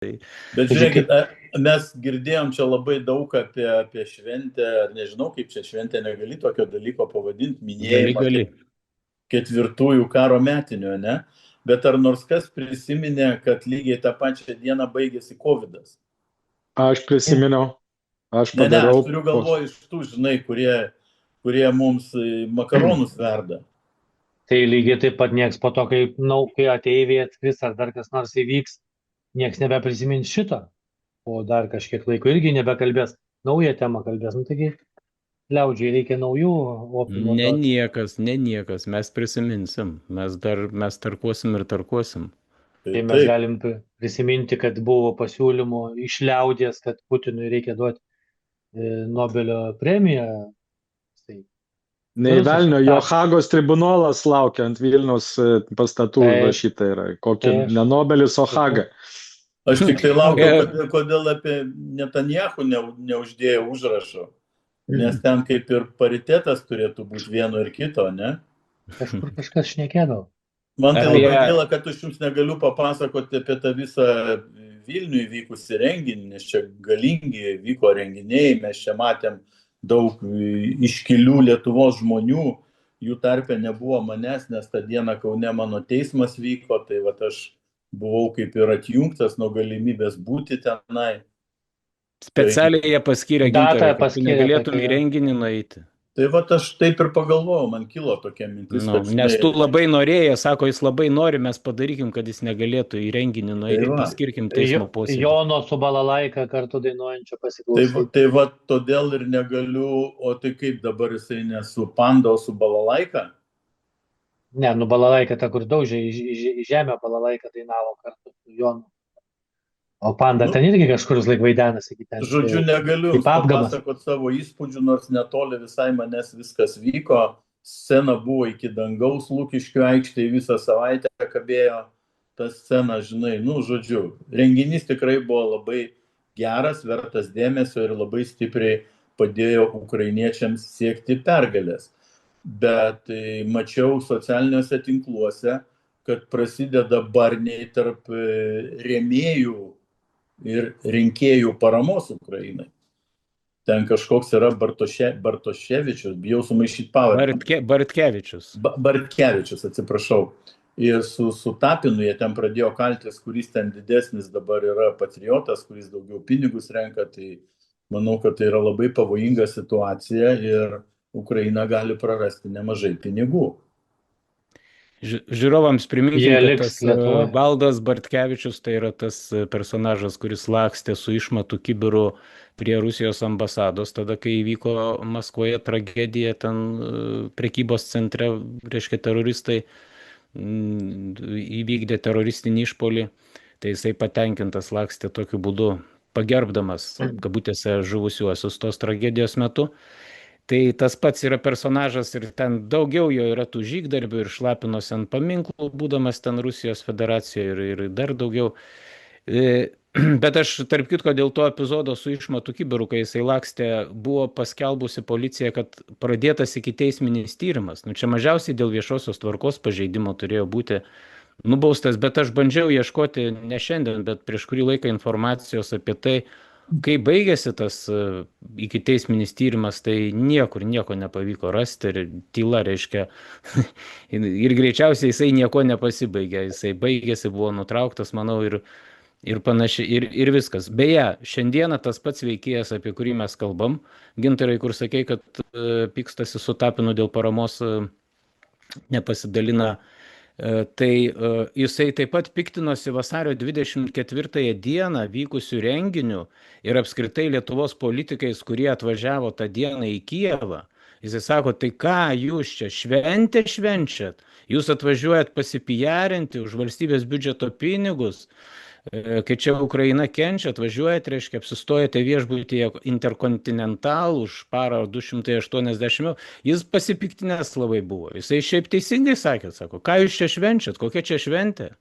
Bet Taigi žiūrėkit, kaip mes girdėjom čia labai daug apie šventę, ar nežinau, kaip čia šventė, negali tokio dalyko pavadinti, gali, minėjimą gali. ketvirtųjų karo metinių, ne? Bet ar nors kas prisiminė, kad lygiai tą pačią dieną baigėsi COVID-as? Aš prisiminiau, aš Ne, aš padariau turiu post. galvoje iš tų, žinai, kurie mums makaronus verda. Tai lygiai taip pat nieks po to, kai ateiviai atkris ar dar kas nors įvyks, nieks nebeprisimins šito. O dar kažkiek laiko irgi nebekalbės, naują temą kalbės. Nu, taigi, liaudžiai reikia naujų opimo duoti. Ne Tai niekas, mes prisiminsim, mes tarkuosim ir tarkuosim. Tai mes taip, galim prisiminti, kad buvo pasiūlymų iš liaudies, kad Putinui reikia duoti Nobelio premiją. Tai Nei rusas velnio, jo tą. Hagos tribunolas laukia ant Vilniaus pastatų Taip, užrašyta yra. Kokia tai ne Nobelis, o sakau. Haga. aš tik tai laukiu, Nu, kodėl apie Netanjahu neuždėjo užrašo. Nes ten kaip ir paritetas turėtų būti vieno ir kito, ne? kažkur kažkas šnekėdavo. Man tai Apie labai gaila, kad aš jums negaliu papasakoti apie tą visą Vilnių įvykusį renginį, nes čia galingi vyko renginiai, mes čia matėm daug iškilių Lietuvos žmonių, jų tarpe nebuvo manęs, nes tą dieną Kaune mano teismas vyko, tai va aš buvau kaip ir atjungtas nuo galimybės būti tenai. specialiai jie paskyrė datą, kad tu paskyrė negalėtum tokia. į renginį nueiti. Tai va aš taip ir pagalvojau, man kilo tokia mintis, Nu, kad nes tu žinai, labai norėjai, sako, jis labai nori, mes padarykim, kad jis negalėtų į renginį tai nueiti, va. paskirkim teismo posėdį. Jono su balalaika kartu dainuojančio Tai, pasiklausyti. tai va todėl ir negaliu, o tai kaip dabar jisai ne su panda, o su balalaika? Ne, nu balalaika ta, kur daužė į žemę, balalaika dainavo kartu su Jonu. O panda Nu, ten irgi kažkur laik vaidenasi, ten žodžiu, negaliu kaip jums apgamas. papasakoti savo įspūdžių, nors netoli visai manęs viskas vyko. Scena buvo iki dangaus, Lukiškių aikštėje visą savaitę kabėjo ta scena, žinai, nu, žodžiu, renginys tikrai buvo labai geras, vertas dėmesio ir labai stipriai padėjo ukrainiečiams siekti pergalės. Bet mačiau socialiniuose tinkluose, kad prasideda barniai tarp rėmėjų ir rinkėjų paramos Ukrainai. Ten kažkoks yra Bartoševičius, bijau sumaišyti pavardę. Bartkevičius. Bartkevičius, atsiprašau. Ir su Tapinu jie ten pradėjo kaltis, kuris ten didesnis dabar yra patriotas, kuris daugiau pinigus renka. Tai manau, kad tai yra labai pavojinga situacija ir Ukraina gali prarasti nemažai pinigų. Žiūrovams priminkim, kad tas Valdas Bartkevičius tai yra tas personažas, kuris lakstė su išmatų kibiru prie Rusijos ambasados, tada kai įvyko Maskvoje tragedija, ten prekybos centre, reiškia, teroristai įvykdė teroristinį išpolį, tai jisai patenkintas lakstė tokiu būdu, pagerbdamas, kabutėse, žuvusiuosius tos tragedijos metu. Tai tas pats yra personažas ir ten daugiau jo yra tų žygdarbių ir šlapinosi ant paminklų, būdamas ten Rusijos federacijoje ir dar daugiau. Bet aš, tarp kitko, dėl to epizodo su išmatų kibiru, kai jisai lakstė, buvo paskelbusi policija, kad pradėtas ikiteisminis tyrimas. Nu, čia mažiausiai dėl viešosios tvarkos pažeidimo turėjo būti nubaustas, bet aš bandžiau ieškoti ne šiandien, bet prieš kurį laiką informacijos apie tai, kai baigėsi tas ikiteisminis tyrimas, tai nieko nepavyko rasti ir tyla, reiškia, ir greičiausiai jisai nieko nepasibaigė, jisai baigėsi, buvo nutrauktas, manau, ir panašiai, ir viskas. Beje, šiandieną tas pats veikėjas, apie kurį mes kalbam, Gintarai, kur sakei, kad pykstasi su Tapinu dėl paramos, nepasidalina. Tai jisai taip pat piktinosi vasario 24 dieną vykusių renginių ir apskritai Lietuvos politikais, kurie atvažiavo tą dieną į Kijevą. Jisai sako, tai ką jūs čia švenčiat? Jūs atvažiuojat pasipijarinti už valstybės biudžeto pinigus, kai čia Ukraina kenčia, atvažiuojat, reiškia, apsistojate viešbutyje Intercontinental už parą 280 eurų. Jis pasipiktinęs labai buvo. Jisai šiaip teisingai sakė, sako, ką jūs čia švenčiat, kokia čia šventė?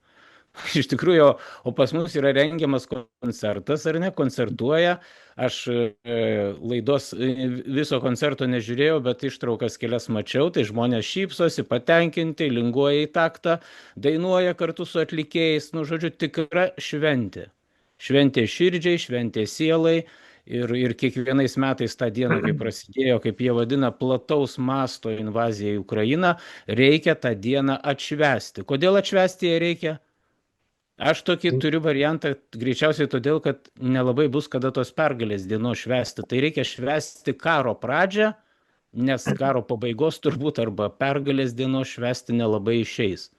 Iš tikrųjų, o pas mus yra rengiamas koncertas, ar ne, koncertuoja. Aš laidos viso koncerto nežiūrėjau, bet ištraukas kelias mačiau, tai žmonės šypsosi, patenkinti, linguoja į taktą, dainuoja kartu su atlikėjais, nu, žodžiu, tikra šventė. šventė širdžiai, šventė sielai. Ir kiekvienais metais tą dieną, kai prasidėjo, kaip jie vadina, plataus masto invazija į Ukrainą, reikia tą dieną atšvęsti. Kodėl atšvęsti ją reikia? Aš tokį turiu variantą, greičiausiai todėl, kad nelabai bus kada tos pergalės dienos švęsti. Tai reikia švęsti karo pradžią, nes karo pabaigos turbūt arba pergalės dienos švęsti nelabai išeis.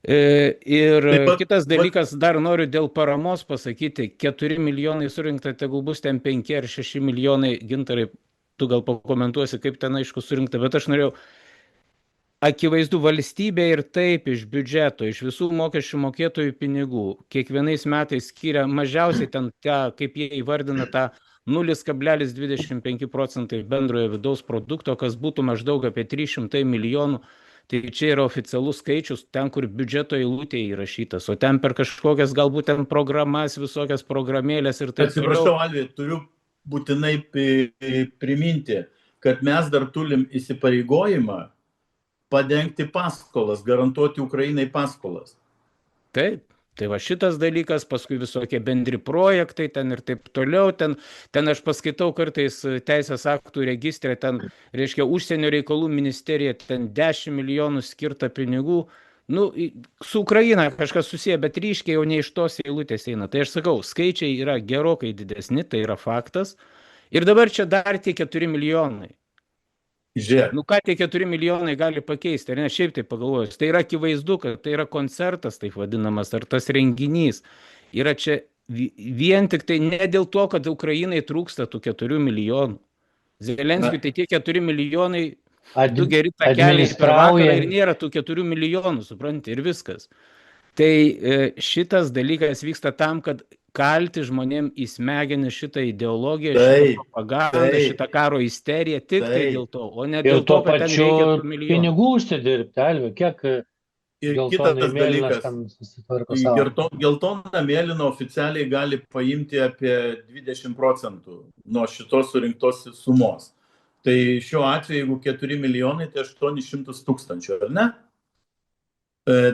Ir kitas dalykas, dar noriu dėl paramos pasakyti, 4 milijonai surinkta, tegul bus ten 5 ar 6 milijonai, Gintarai, tu gal pakomentuosi, kaip ten aišku surinkta, bet aš norėjau, akivaizdu, valstybė ir taip iš biudžeto, iš visų mokesčių mokėtojų pinigų, kiekvienais metais skiria mažiausiai ten, kaip jie įvardina, tą 0,25% bendrojo vidaus produkto, kas būtų maždaug apie 300 milijonų. Tai čia yra oficialus skaičius, ten, kur biudžeto eilutė įrašytas, o ten per kažkokias galbūt ten programas, visokias programėlės ir taip toliau. Atsiprašau, Alvi, turiu būtinai priminti, kad mes dar turim įsipareigojimą padengti paskolas, garantuoti Ukrainai paskolas. Taip. Tai va šitas dalykas, paskui visokie bendri projektai ten ir taip toliau, ten aš paskaitau kartais teisės aktų registrė, ten, reiškia, užsienio reikalų ministerija, ten 10 milijonų skirta pinigų, nu, su Ukraina kažkas susiję, bet ryškiai jau ne iš tos eilutės eina. Tai aš sakau, skaičiai yra gerokai didesni, tai yra faktas, ir dabar čia dar tie 4 milijonai. Žiūrėk. Nu ką tie 4 milijonai gali pakeisti, ar ne, šiaip tai pagalvojus. Tai yra akivaizdu, kad tai yra koncertas, taip vadinamas, ar tas renginys. Yra čia vien tik tai ne dėl to, kad Ukrainai trūksta tų 4 milijonų. Zelenskiui tai tie 4 milijonai, tu geri tą kelią per vakarą ir nėra tų 4 milijonų, supranti, ir viskas. Tai šitas dalykas vyksta tam, kad kalti žmonėm į smegenis šitą ideologiją, šitą propagandą, šitą karo isteriją, tik tai dėl to, o ne dėl to, kad ten reikia tų milijonų. Pinigų užsidirbti, Alvi, kiek ir kitas dalykas, geltona mėlyna oficialiai gali paimti apie 20% nuo šitos surinktos sumos. Tai šiuo atveju, jeigu 4 milijonai, tai 800 tūkstančių, ar ne?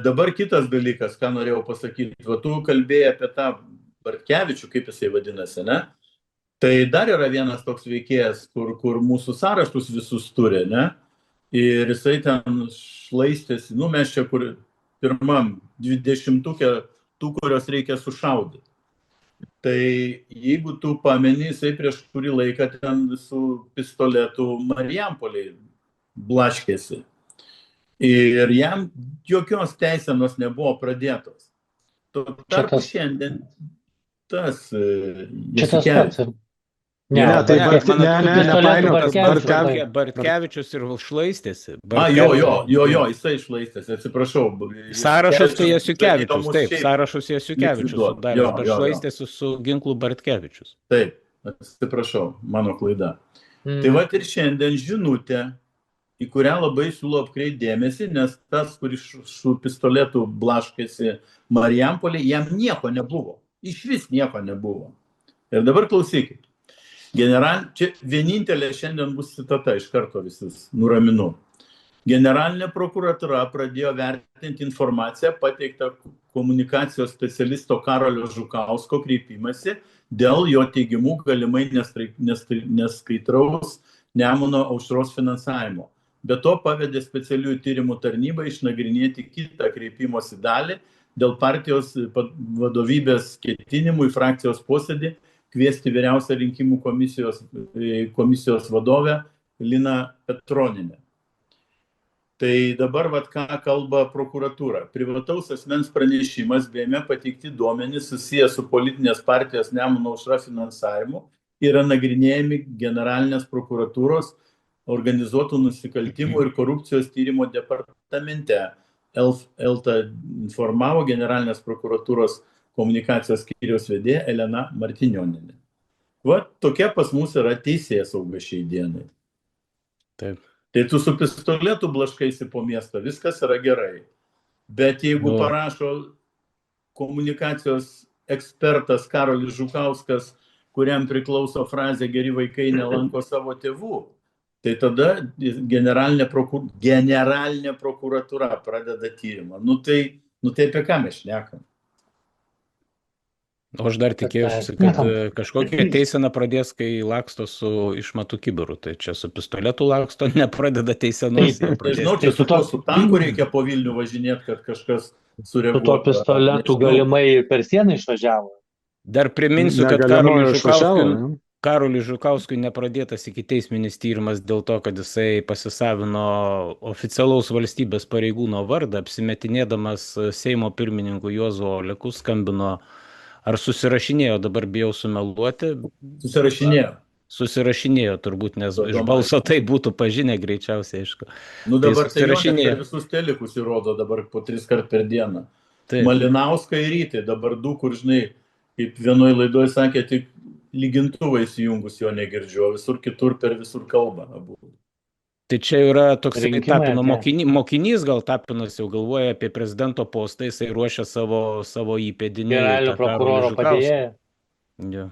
Dabar kitas dalykas, ką norėjau pasakyti, va tu kalbėjai apie tą Bartkevičių, kaip jisai vadinasi, ne? Tai dar yra vienas toks veikėjas, kur mūsų sąraštus visus turi, ne? Ir jisai ten šlaistėsi, nu mes čia kur pirmam 20-ukė tų, kurios reikia sušaudyti. Tai jeigu tu pameni, jisai prieš kurį laiką ten su pistoletu Marijampolėj blaškėsi. Ir jam jokios teisenos nebuvo pradėtos. Tuo tarpu šiandien tas Jasikevičius. Bartkevičius ir šlaistėsi. Jo, jisai šlaistėsi, atsiprašau. Sąrašus tai Jasikevičius, taip, sąrašus Jasikevičius sudarė, bet šlaistėsi su ginklu Bartkevičius. Taip, atsiprašau, mano klaida. Tai va ir šiandien žinutė, į kurią labai siūlau atkreipti dėmesį, nes tas, kuris su pistoletu blaškėsi Marijampolėj, jam nieko nebuvo. Iš vis nieko nebuvo. Ir dabar klausykit. Čia vienintelė šiandien bus citata, iš karto visus nuraminu. Generalinė prokuratūra pradėjo vertinti informaciją pateiktą komunikacijos specialisto Karolio Žukausko kreipimąsi dėl jo teigimų galimai neskaitraus Nemuno aušros finansavimo. Be to pavedė specialiųjų tyrimų tarnybą išnagrinėti kitą kreipimosi dalį dėl partijos vadovybės ketinimų į frakcijos posėdį kviesti vyriausią rinkimų komisijos vadovę Liną Petronienę. Tai dabar ką kalba prokuratūra. Privataus asmens pranešimas bei jame pateikti duomenys susiję su politinės partijos Nemuno aušra finansavimu yra nagrinėjami generalinės prokuratūros organizuotų nusikaltimų ir korupcijos tyrimo departamente. ELTA informavo generalinės prokuratūros komunikacijos skyriaus vedėja Elena Martinionienė. Va, tokia pas mus yra teisėsauga šiai dienai. Taip. Tai tu su pistoletu blaškaisi po miestą, viskas yra gerai. Bet jeigu parašo komunikacijos ekspertas Karolis Žukauskas, kuriam priklauso frazė "geri vaikai nelanko savo tėvų", tai tada generalinė prokuratūra pradeda tyrimą. Nu tai apie ką mes šnekam? O aš dar tikėjausi, kad kažkokią teiseną pradės, kai laksto su išmatų kibiru. Tai čia su pistoletu laksto, nepradeda teisenos. Nežinau, čia su tanku reikia po Vilnių važinėti, kad kažkas sureaguotų. Su tuo pistoletu galimai per sieną išvažiavo. Dar priminsiu, kad Karoliui Žukauskui nepradėtas ikiteisminis tyrimas dėl to, kad jisai pasisavino oficialaus valstybės pareigūno vardą, apsimetinėdamas Seimo pirmininku Juozu Oleku, skambino, ar susirašinėjo, dabar bijau sumeluoti. Susirašinėjo turbūt, nes iš balso tai būtų pažinę greičiausiai, aišku. Nu dabar tai per visus telikus įrodo dabar po 3 kart per dieną. Malinauską ir Rytį, dabar 2, kur žinai, kaip vienoj laidoje sakė, tik lygintuvai įsijungus jo negirdžiu, o visur kitur per visur kalbą. Tai čia yra toks Tapino mokinys, gal Tapinas jau galvoja apie prezidento postą, jisai ruošia savo įpėdinį. Generalinio prokuroro padėjėją.